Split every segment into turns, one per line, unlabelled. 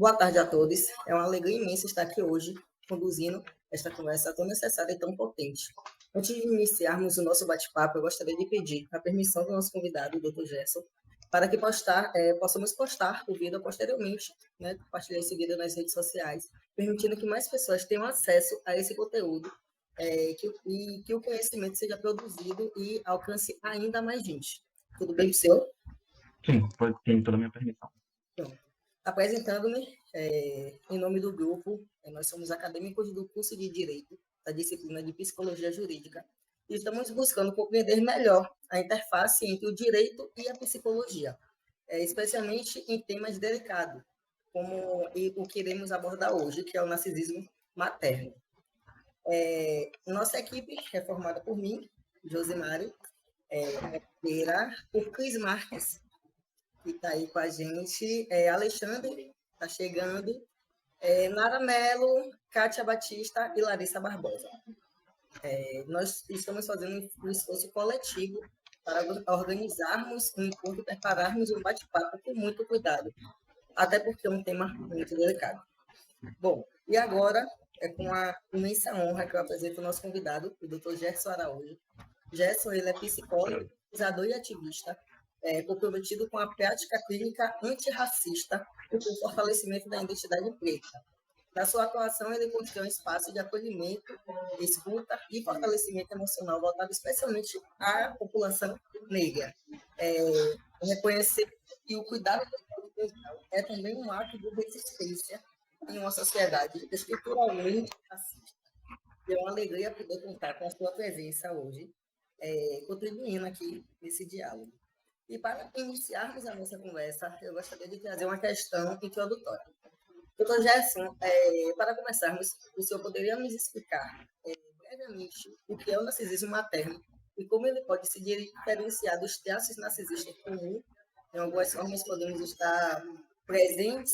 Boa tarde a todos. É uma alegria imensa estar aqui hoje, conduzindo esta conversa tão necessária e tão potente. Antes de iniciarmos o nosso bate-papo, eu gostaria de pedir a permissão do nosso convidado, o Dr. Gerson, para que possamos postar o vídeo posteriormente, né, compartilhar esse vídeo nas redes sociais, permitindo que mais pessoas tenham acesso a esse conteúdo e que o conhecimento seja produzido e alcance ainda mais gente. Tudo bem com o senhor?
Sim, tem toda a minha permissão.
Pronto. Apresentando-me, em nome do grupo, nós somos acadêmicos do curso de Direito, da disciplina de Psicologia Jurídica, e estamos buscando compreender melhor a interface entre o direito e a psicologia, especialmente em temas delicados, como o que iremos abordar hoje, que é o narcisismo materno. Nossa equipe é formada por mim, Josimário, Pereira, por Cris Marques, que está aí com a gente, Alexandre, está chegando, Nara Mello, Kátia Batista e Larissa Barbosa. Nós estamos fazendo um esforço coletivo para organizarmos um encontro e prepararmos um bate-papo com muito cuidado, até porque é um tema muito delicado. Bom, e agora é com a imensa honra que eu apresento o nosso convidado, o Dr. Gerson Araújo. Gerson, ele é psicólogo, pesquisador e ativista, comprometido com a prática clínica antirracista e com o fortalecimento da identidade preta. Na sua atuação, ele constrói um espaço de acolhimento, escuta e fortalecimento emocional voltado especialmente à população negra. Reconhecer que o cuidado com a saúde mental é também um ato de resistência em uma sociedade estruturalmente racista. E é uma alegria poder contar com a sua presença hoje, contribuindo aqui nesse diálogo. E para iniciarmos a nossa conversa, eu gostaria de trazer uma questão introdutória. Doutor Gerson, para começarmos, o senhor poderia nos explicar brevemente o que é o narcisismo materno e como ele pode se diferenciar dos traços narcisistas comuns? Em algumas formas, podemos estar presentes,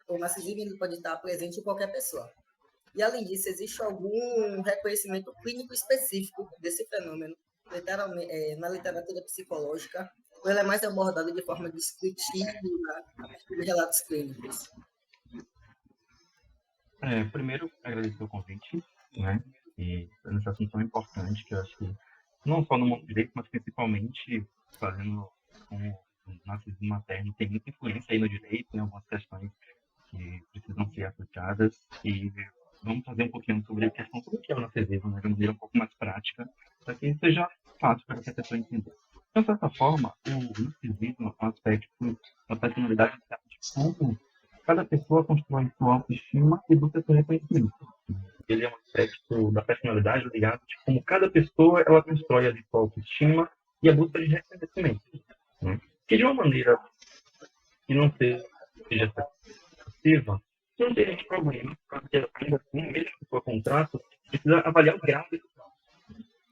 o narcisismo ele pode estar presente em qualquer pessoa. E, além disso, existe algum reconhecimento clínico específico desse fenômeno, na literatura psicológica, ou ele é mais abordado de forma descritiva, a partir de relatos clínicos?
Primeiro, agradecer o convite, né? E nesse assunto tão importante, que eu acho que não só no mundo do direito, mas principalmente fazendo com o narcisismo materno, tem muita influência aí no direito, em algumas questões que precisam ser aplicadas. E vamos fazer um pouquinho sobre a questão do que é o narcisismo, né, de uma maneira um pouco mais prática, para que seja fácil para que a pessoa entenda. Então, de certa forma, o narcisismo é um aspecto da personalidade de como cada pessoa constrói sua autoestima e busca seu reconhecimento. Ele é um aspecto da personalidade ligado de como cada pessoa ela constrói ali sua autoestima e a busca de reconhecimento. Né? Que de uma maneira que não seja excessiva, não tem nenhum problema, porque ainda assim, mesmo que for contrato, precisa avaliar o grau desse trato.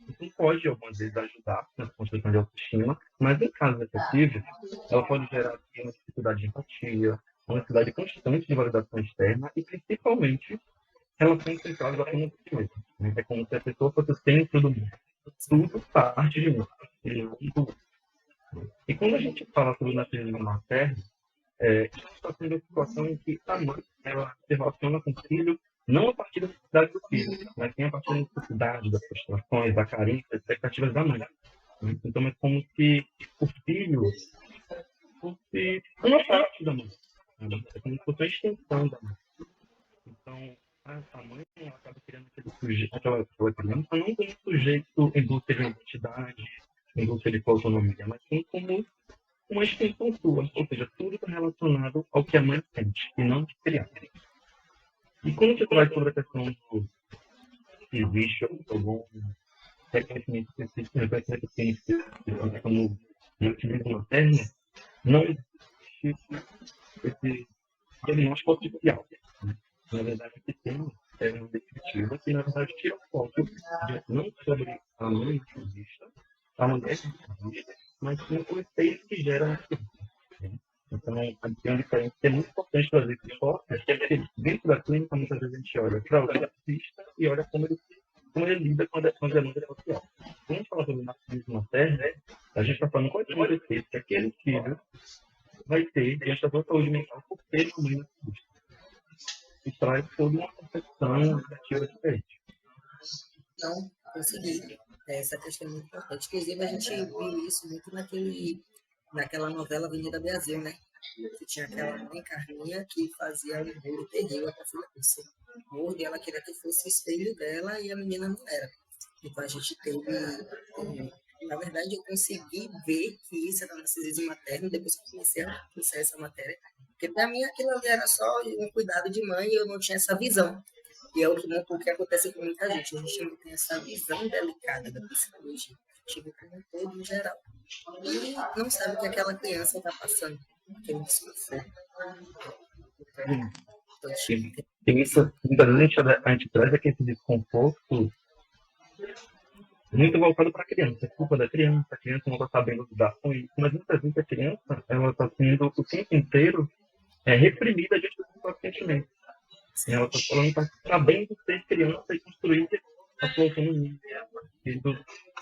Isso pode, algumas vezes, ajudar na construção de autoestima, mas em casos excessivos, ela pode gerar aqui, uma dificuldade de empatia, uma necessidade constante de validação externa e, principalmente, relações centradas apenas em si mesmo. Né? É como se a pessoa fosse o centro do mundo. Tudo parte de mim. E quando a gente fala sobre o narcisismo materno, está sendo a situação em que a mãe ela se relaciona com o filho não a partir da necessidade do filho, mas sim a partir da necessidade, das frustrações, da carência, das expectativas da mãe. Então é como se o filho fosse uma parte da mãe. É como se fosse uma extensão da mãe. Então, a mãe acaba criando aquela criança não como um sujeito em busca de uma identidade, em busca de sua autonomia, mas sim como uma extensão sua, ou seja, tudo está relacionado ao que a mãe sente, e não de criança. E quando se traz sobre a questão do que existe algum reconhecimento específico, reconhecimento científico, como narcisismo materno, não existe esse diagnóstico oficial. Né? Na verdade, o que tem é uma descritiva que, na verdade, tira foto não sobre a mãe narcisista, a mulher narcisista, mas sim o efeito que gera na criança. Então, tem uma diferença que é muito importante trazer esse foco, que é que dentro da clínica, muitas vezes a gente olha para o narcisista e olha como ele lida com a demanda social. Quando a gente fala sobre o narcisismo materno, a gente está falando qual é o efeito que aquele filho vai ter diante da sua saúde mental por ter uma mãe narcisista. Isso traz toda uma percepção negativa diferente.
Então, consegui. Essa questão é muito importante. Inclusive, a gente viu isso muito naquela novela Avenida Brasil, né? Que tinha aquela mãe Carminha que fazia um bolo terrível para a filha crescer. Gorda, e ela queria que fosse espelho dela e a menina não era. Então, a gente teve. Na verdade, eu consegui ver que isso era narcisismo materno depois que eu comecei a pensar essa matéria. Porque, para mim, aquilo ali era só um cuidado de mãe e eu não tinha essa visão. E é o que acontece com muita gente. A gente não tem essa visão delicada da psicologia. A gente vê como um todo, em geral. E não sabe o que aquela criança está passando. Aquele desconforto. Então,
Tem isso, muitas vezes a gente traz aqui esse desconforto muito voltado para a criança. É culpa da criança, a criança não está sabendo lidar com isso. Mas muitas vezes a criança ela está sendo o tempo inteiro reprimida diante dos seus sentimentos. Ela não está sabendo ser criança e construir a sua autonomia,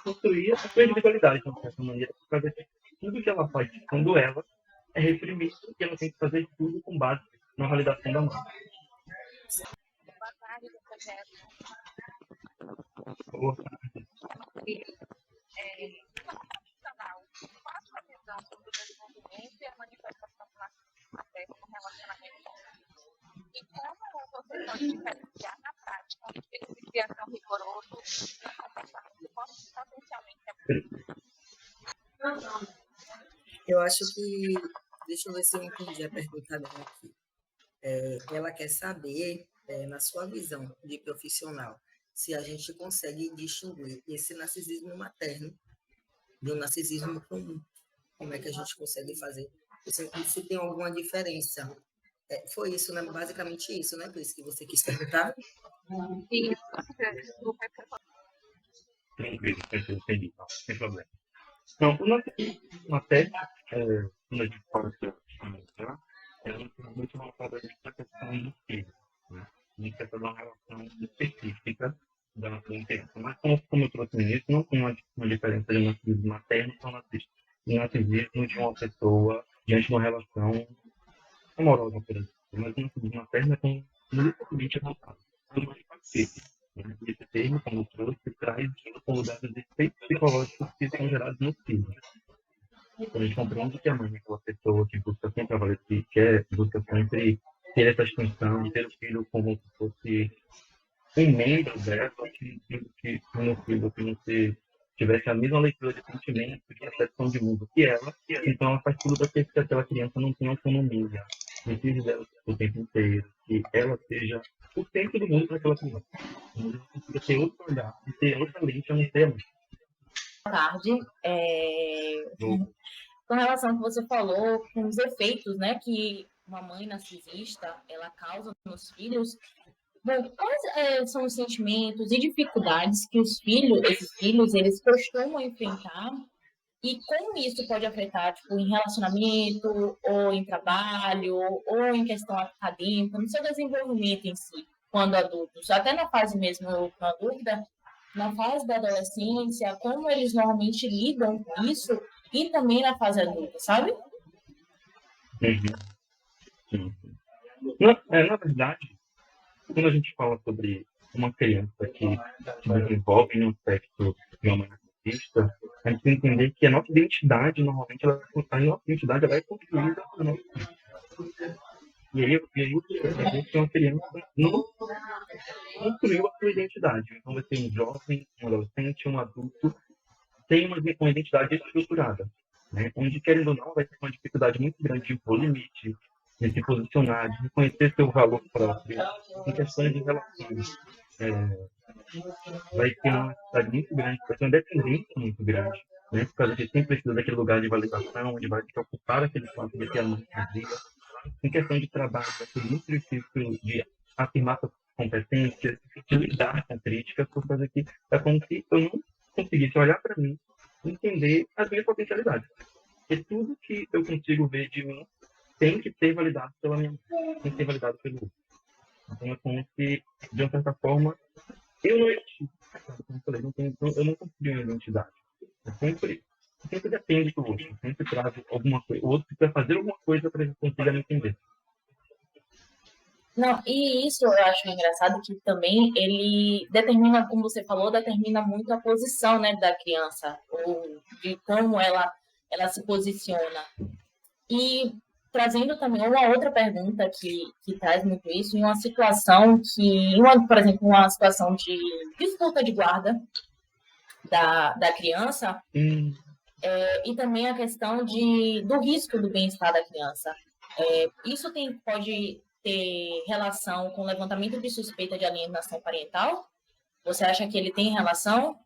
construir a sua individualidade, de uma certa maneira, por causa de tudo que ela faz quando ela é reprimida e ela tem que fazer tudo com base na validação da mãe.
Boa tarde, projeto.
Boa tarde.
Qual a sua visão sobre o desenvolvimento e a manifestação do narcisismo materno no relacionamento? E como você pode diferenciar na prática um espírito de criação rigoroso e um comportamento potencialmente abusivo?
Eu acho que. Deixa eu ver se eu entendi a pergunta dela aqui. Ela quer saber, na sua visão de profissional, se a gente consegue distinguir esse narcisismo materno do narcisismo comum. Como é que a gente consegue fazer? Se tem alguma diferença. Foi isso, né? Basicamente isso, né? Por isso que você quis perguntar?
Tranquilo, entendi, não tem problema. Então, o narcisismo materno, quando a gente fala de tá? Muito voltado para a questão do filho, né? A gente quer fazer uma relação específica da intenção. Mas, como eu trouxe no início, não tem uma diferença de narcisismo materno para o narcisismo de uma pessoa diante de uma relação amorosa, por exemplo. Mas o narcisismo materno é completamente voltado para uma empatia. Esse termo, como eu trouxe, traz com lugar dos efeitos psicológicos que são gerados no filho. Quando a gente compreende que a mãe é aquela pessoa que busca sempre avalecer, busca sempre ter essa extensão de ter o filho como se fosse um membro dela, que no filho que não se tivesse a mesma leitura de sentimento, de percepção de mundo que ela, então ela faz tudo para que aquela criança não tenha autonomia, precise dela o tempo inteiro, que ela seja o centro do mundo para aquela criança. Ela precisa ter outro olhar, e ter outra lente a não ser a mãe.
Boa tarde. Com relação ao que você falou, com os efeitos, né, que uma mãe narcisista ela causa nos filhos. Bom, quais são os sentimentos e dificuldades que esses filhos, eles costumam enfrentar e como isso pode afetar, tipo, em relacionamento, ou em trabalho, ou em questão acadêmica, no seu desenvolvimento em si, quando adultos, até na fase mesmo, na dúvida, na fase da adolescência, como eles normalmente lidam com isso e também na fase adulta, sabe?
Sim. Na verdade, quando a gente fala sobre uma criança que se desenvolve em um aspecto de uma maneira narcisista, a gente tem que entender que a nossa identidade, normalmente, ela é construída por nós. E aí você percebe que uma criança não construiu a sua identidade. Então, você tem um jovem, um adolescente, um adulto, tem uma identidade estruturada, né? Onde, querendo ou não, vai ter uma dificuldade muito grande de impor limite, de se posicionar, de reconhecer seu valor próprio, em questões de relações. Vai ter uma necessidade muito grande, vai ter uma dependência muito grande, né? Por causa de sempre precisa daquele lugar de validação, onde vai se ocupar aquele espaço de ter a mãe vazia. Em questão de trabalho, vai ser muito difícil de afirmar suas competências, de lidar com críticas, por causa que é como se eu não conseguisse olhar para mim, entender as minhas potencialidades. E tudo que eu consigo ver de mim tem que ser validado pela minha mãe, tem que ser validado pelo outro. Então é como se, de uma certa forma, eu não existi. Como eu falei, eu não construí uma identidade. Eu sempre sempre depende do outro, sempre traz alguma coisa, o outro precisa fazer alguma coisa para ele consiga me entender.
Não, e isso eu acho engraçado que também ele determina, como você falou, determina muito a posição, né, da criança, ou de como ela se posiciona. E trazendo também uma outra pergunta que traz muito isso, em uma situação por exemplo, uma situação de disputa de guarda da criança, e também a questão do risco do bem-estar da criança. Isso pode ter relação com o levantamento de suspeita de alienação parental? Você acha que ele tem relação?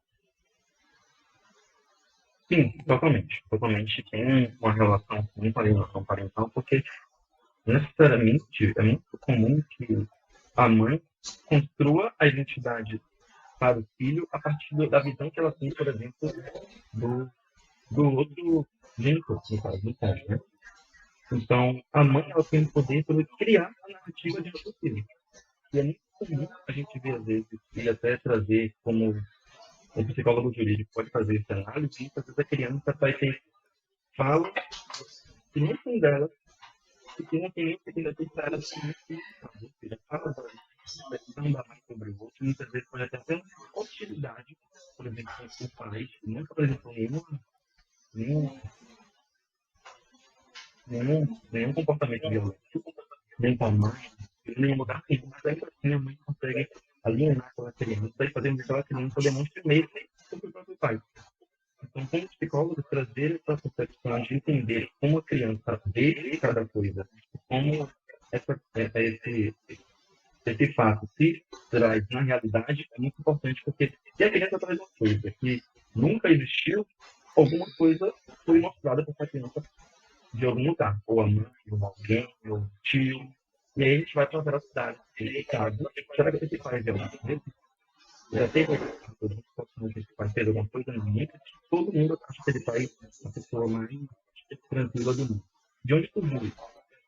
Sim, totalmente. Totalmente tem uma relação com alienação parental, porque necessariamente é muito comum que a mãe construa a identidade para o filho a partir da visão que ela tem, por exemplo, do outro genitor, no caso, do pai, né? Então, a mãe ela tem o poder de criar a narrativa de seu filho. E é muito comum a gente ver, às vezes, e até trazer como um psicólogo jurídico pode fazer essa análise, e às vezes a criança vai ter fala que não são dela, e que não tem nem que ainda tem para ela já fala da decisão da mãe sobre o outro, muitas vezes pode até ter uma hostilidade, por exemplo, com o pai, que nunca apresentou nenhum comportamento violento, nem com a mãe, nem mudar tudo, mas ainda assim a mãe consegue alienar aquela criança e fazer com que aquela criança demonstre medo sobre o próprio pai. Então, como psicólogo, trazer essa percepção de entender como a criança vê cada coisa, como esse fato se traz na realidade, é muito importante, porque se a criança traz uma coisa que nunca existiu, alguma coisa foi mostrada para essa criança de algum lugar, ou a mãe, ou alguém, ou um tio, e aí a gente vai para a veracidade. Nesse caso, será que esse pai é verdade mesmo? Já teve que esse pai fez alguma coisa no mundo? Todo mundo acha que ele pai é a pessoa mais tranquila do mundo. De onde surgiu isso?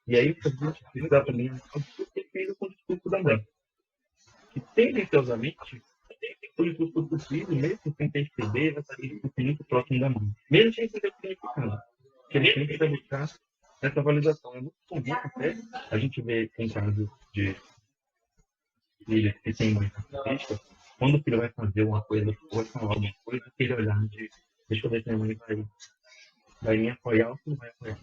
E aí a gente precisa também o que fez com o discurso da mãe. Que tendenciosamente, o discurso do filho, mesmo sem perceber, vai sair muito próximo da mãe. Mesmo sem saber o significado. Que ele sempre vai buscar essa validação. É muito comum até a gente vê em casos de filhos que têm mãe narcisista, quando o filho vai fazer uma coisa, ou vai falar alguma coisa, aquele olhar de deixa eu ver se minha mãe vai me apoiar ou se não vai apoiar.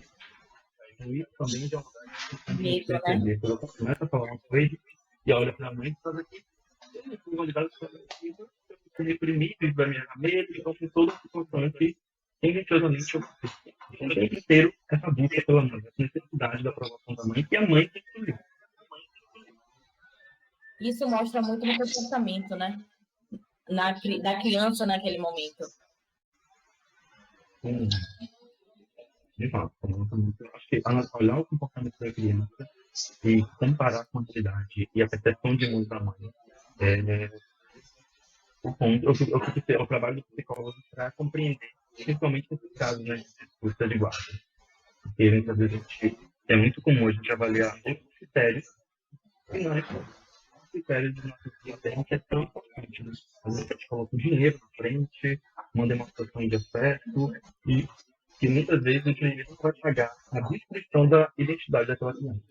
Então, isso também já é uma coisa que perceber. Quando eu começo a falar uma coisa e olha para a mãe e fala que eu fui validado por reprimido, vai me errar mesmo, então tem toda a situação que tendenciosamente eu o tempo inteiro essa busca pela mãe, essa necessidade da aprovação da mãe, que a mãe tem que escolher.
Isso mostra muito no comportamento, né? Da criança naquele momento.
De fato, acho que olhar o comportamento da criança e comparar com a realidade e a percepção de mundo da mãe o trabalho do psicólogo para compreender, principalmente nesses casos, né, de disputa de guarda. Porque muitas vezes é muito comum a gente avaliar outros critérios que não é os critérios de nossa sociedade, que é tão importante. Né? Às vezes a gente coloca o dinheiro na frente, uma demonstração de afeto, e que muitas vezes a gente não vai pagar a descrição da identidade daquela criança.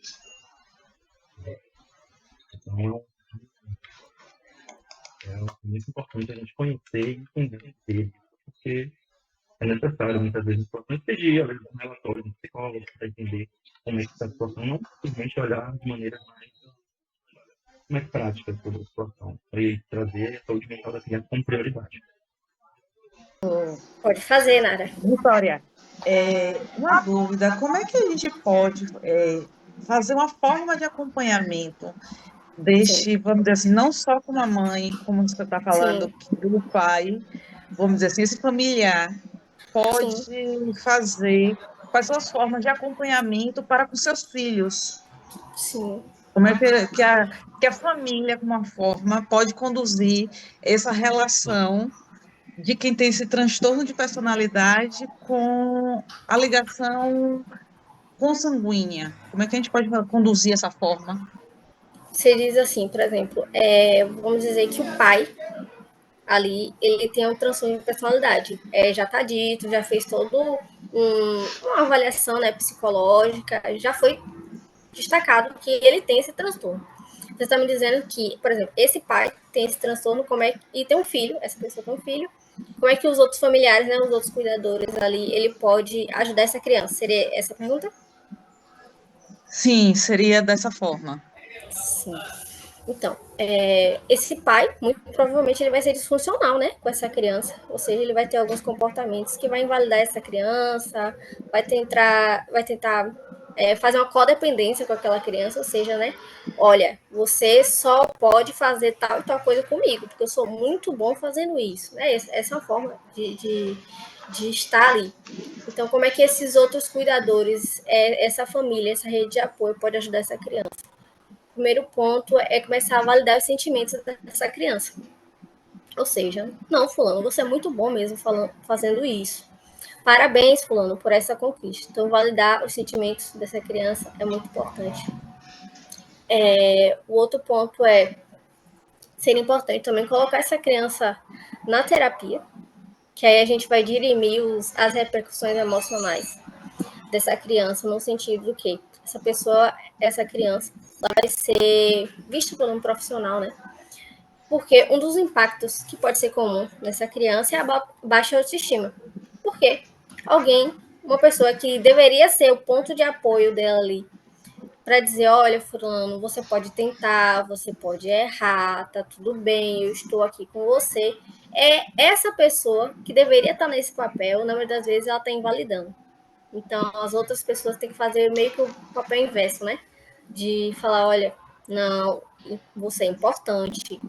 Então, é muito importante a gente conhecer e entender ele, porque é necessário, muitas vezes, pedir, às vezes, um relatório de psicólogo para entender como é que está a situação, não simplesmente olhar de maneira mais prática sobre a situação e trazer a saúde mental da criança como prioridade.
Pode fazer, Nara.
Vitória, uma dúvida, como é que a gente pode fazer uma forma de acompanhamento deste, vamos dizer assim, não só com a mãe, como você está falando, do pai, vamos dizer assim, esse familiar pode fazer, quais são as formas de acompanhamento para com seus filhos?
Sim.
Como é que a família, como uma forma, pode conduzir essa relação de quem tem esse transtorno de personalidade com a ligação consanguínea? Como é que a gente pode conduzir essa forma?
Você diz assim, por exemplo, vamos dizer que o pai ali ele tem um transtorno de personalidade. Já está dito, já fez todo uma avaliação, né, psicológica, já foi destacado que ele tem esse transtorno. Você está me dizendo que, por exemplo, esse pai tem esse transtorno, e tem um filho, essa pessoa tem um filho, como é que os outros familiares, né, os outros cuidadores ali, ele pode ajudar essa criança? Seria essa a pergunta?
Sim, seria dessa forma.
Sim. Então, esse pai, muito provavelmente, ele vai ser disfuncional, né, com essa criança. Ou seja, ele vai ter alguns comportamentos que vai invalidar essa criança, vai tentar fazer uma codependência com aquela criança, ou seja, né, olha, você só pode fazer tal e tal coisa comigo, porque eu sou muito bom fazendo isso. Né? Essa é uma forma de estar ali. Então, como é que esses outros cuidadores, essa família, essa rede de apoio pode ajudar essa criança? O primeiro ponto é começar a validar os sentimentos dessa criança. Ou seja, não, fulano, você é muito bom mesmo fazendo isso. Parabéns, fulano, por essa conquista. Então, validar os sentimentos dessa criança é muito importante. O outro ponto seria importante também colocar essa criança na terapia, que aí a gente vai dirimir as repercussões emocionais dessa criança, no sentido do que essa criança vai ser vista por um profissional, né? Porque um dos impactos que pode ser comum nessa criança é a baixa autoestima. Por quê? Uma pessoa que deveria ser o ponto de apoio dela ali, para dizer, olha, fulano, você pode tentar, você pode errar, tá tudo bem, eu estou aqui com você. Essa pessoa que deveria estar nesse papel, na maioria das vezes, ela está invalidando. Então, as outras pessoas têm que fazer meio que o papel inverso, né? De falar, olha, não, você é importante,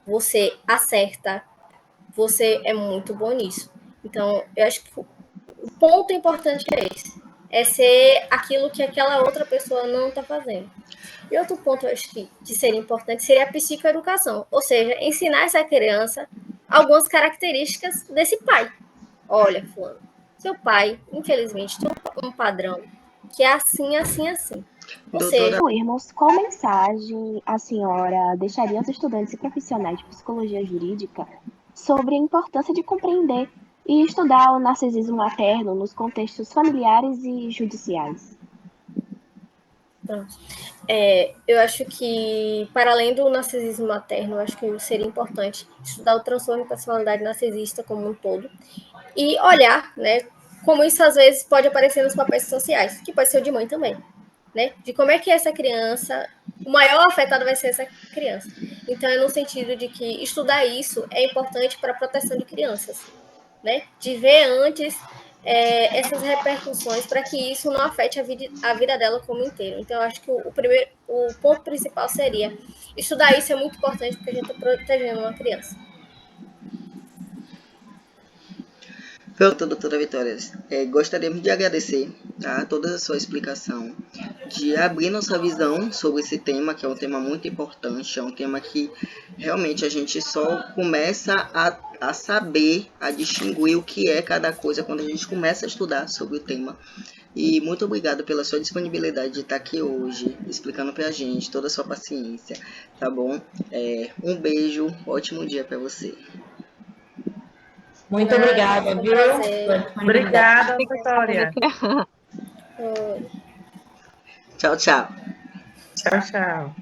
você acerta, você é muito bom nisso. Então, eu acho que o ponto importante é esse. É ser aquilo que aquela outra pessoa não está fazendo. E outro ponto, eu acho que seria importante, seria a psicoeducação. Ou seja, ensinar essa criança algumas características desse pai. Olha, fulano, seu pai, infelizmente, tem um padrão que é assim, assim, assim. Ou seja,
Concluirmos, qual mensagem a senhora deixaria aos estudantes e profissionais de psicologia jurídica sobre a importância de compreender e estudar o narcisismo materno nos contextos familiares e judiciais?
eu acho que, para além do narcisismo materno, eu acho que seria importante estudar o transtorno de personalidade narcisista como um todo e olhar, né, como isso às vezes pode aparecer nos papéis sociais, que pode ser o de mãe também, né, de como é que essa criança, o maior afetado vai ser essa criança. Então, é no sentido de que estudar isso é importante para a proteção de crianças, né, de ver antes essas repercussões para que isso não afete a vida dela como inteiro. Então, eu acho que o ponto principal seria estudar isso é muito importante porque a gente está protegendo uma criança.
Pronto, doutora Vitória. Gostaríamos de agradecer, tá, toda a sua explicação, de abrir nossa visão sobre esse tema, que é um tema muito importante, é um tema que realmente a gente só começa a saber, a distinguir o que é cada coisa quando a gente começa a estudar sobre o tema. E muito obrigado pela sua disponibilidade de estar aqui hoje, explicando pra gente, toda a sua paciência, tá bom? Um beijo, ótimo dia para você.
Muito obrigada, viu?
Obrigada, Vitória.
Tchau, tchau.
Tchau, tchau.